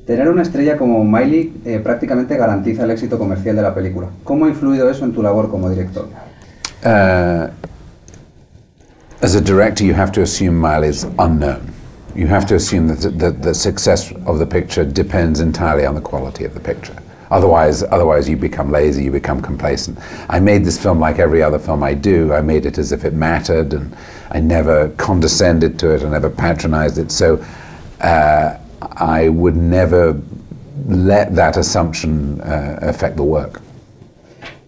Tener una estrella como Miley prácticamente garantiza el éxito comercial de la película. ¿Cómo ha influido eso en tu labor como director? As a director, you have to assume Miley's unknown. You have to assume that the success of the picture depends entirely on the quality of the picture. Otherwise you become lazy, you become complacent. I made this film like every other film I do. I made it as if it mattered, and I never condescended to it, I never patronized it. So I would never let that assumption affect the work.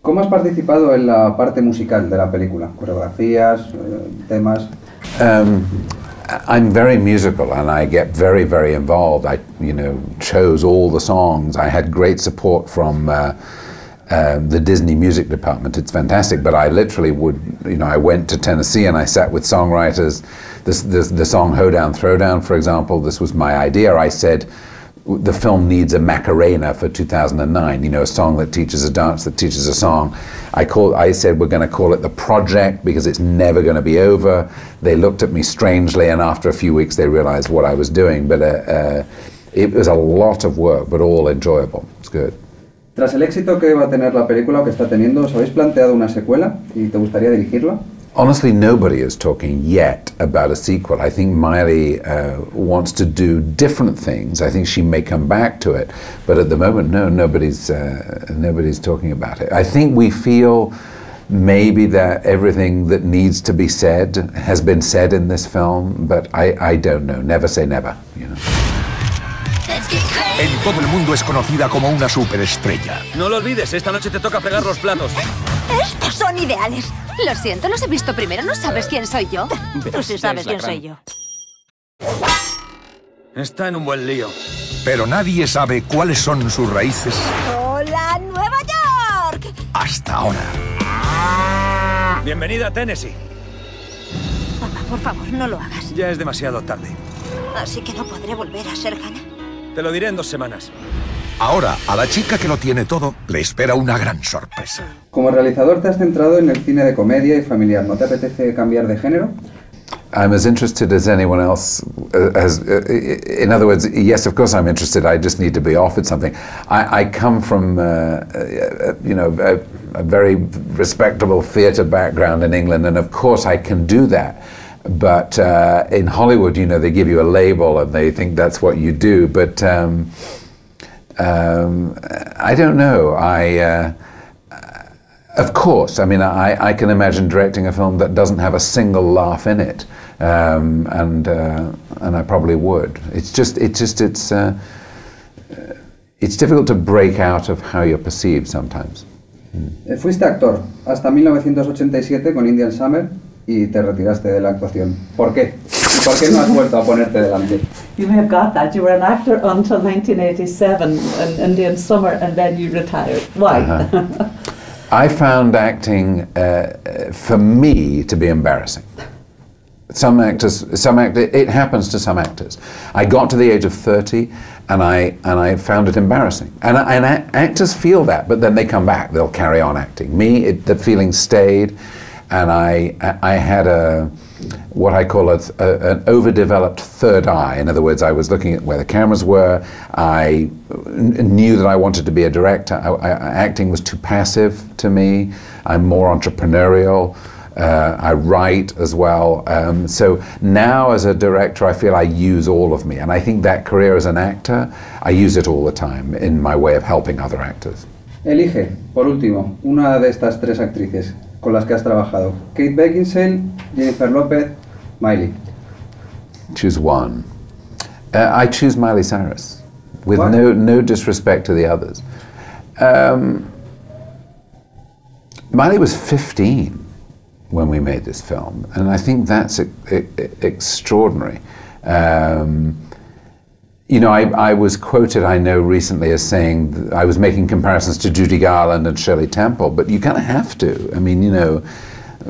¿Cómo has participado en la parte musical de la película? ¿Coreografías, temas? I'm very musical and I get very, very involved. I, chose all the songs. I had great support from the Disney music department. It's fantastic, but I literally would, I went to Tennessee and I sat with songwriters. The song Hoedown Throwdown, for example, this was my idea. I said, the film needs a Macarena for 2009, a song that teaches a dance, that teaches a song. I said we're going to call it The Project because it's never going to be over. They looked at me strangely, and after a few weeks they realized what I was doing, but it was a lot of work, but all enjoyable. It's good. Tras el éxito que va a tener la película o que está teniendo, ¿os habéis planteado una secuela y te gustaría dirigirla? Honestly, nobody is talking yet about a sequel. I think Miley wants to do different things. I think she may come back to it, but at the moment, no, nobody's talking about it. I think we feel maybe that everything that needs to be said has been said in this film, but I don't know. Never say never, En todo el mundo es conocida como una superestrella. No lo olvides, esta noche te toca fregar los platos. Estos son ideales. Lo siento, los he visto primero, no sabes quién soy yo. Tú sí sabes quién soy yo. Está en un buen lío. Pero nadie sabe cuáles son sus raíces. ¡Hola, Nueva York! Hasta ahora. Bienvenida a Tennessee. Papá, por favor, no lo hagas. Ya es demasiado tarde. Así que no podré volver a ser Hannah. Te lo diré en 2 semanas. Ahora, a la chica que lo tiene todo, le espera una gran sorpresa. Como realizador te has centrado en el cine de comedia y familiar. ¿No te apetece cambiar de género? I'm as interested as anyone else. In other words, yes, of course I'm interested. I just need to be offered something. I come from, a very respectable theatre background in England, and of course I can do that. But in Hollywood, they give you a label and they think that's what you do. But I don't know. Of course, I can imagine directing a film that doesn't have a single laugh in it, and I probably would. It's difficult to break out of how you're perceived sometimes. Fuiste actor hasta 1987 con Indian Summer y te retiraste de la actuación. ¿Por qué? ¿Y por qué no has vuelto a ponerte delante? You may have got that. You were an actor until 1987 in Indian Summer, and then you retired. Why? I found acting, for me, to be embarrassing. It happens to some actors. I got to the age of 30 and I found it embarrassing. And actors feel that, but then they come back, they'll carry on acting. Me, the feeling stayed, and I had what I call an overdeveloped third eye. In other words, I was looking at where the cameras were. I knew that I wanted to be a director. Acting was too passive to me. I'm more entrepreneurial. I write as well. So now as a director, I feel I use all of me. And I think that career as an actor, I use it all the time in my way of helping other actors. Elige, por último, una de estas 3 actrices con las que has trabajado. Kate Beckinsale, Jennifer Lopez, Miley. Choose one. I choose Miley Cyrus, with What? no disrespect to the others. Miley was 15 when we made this film, and I think that's extraordinary. I was quoted, I know, recently as saying I was making comparisons to Judy Garland and Shirley Temple, but you kind of have to.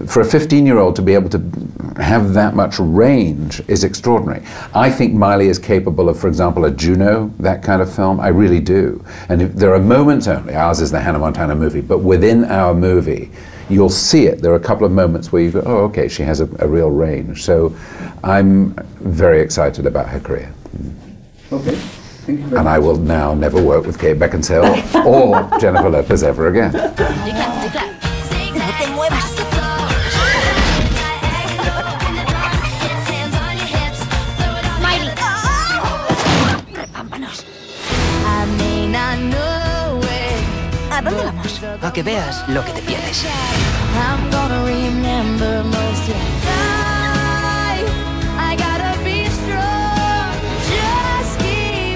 For a 15-year-old to be able to have that much range is extraordinary. I think Miley is capable of, for example, a Juno, that kind of film. I really do. And there are moments only, ours is the Hannah Montana movie, but within our movie, you'll see it. There are a couple of moments where you go, oh, okay, she has a real range. So I'm very excited about her career. Okay. Thank you very And I much. will now never work with Kate Beckinsale or Jennifer Lopez ever again. No te muevas. Miley. Repámpanos. ¿A dónde vamos? A que veas lo que te pierdes.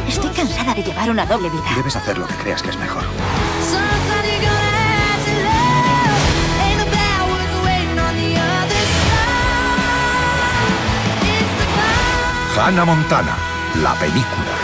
Estoy cansada de llevar una doble vida. Debes hacer lo que creas que es mejor. Hannah Montana, la película.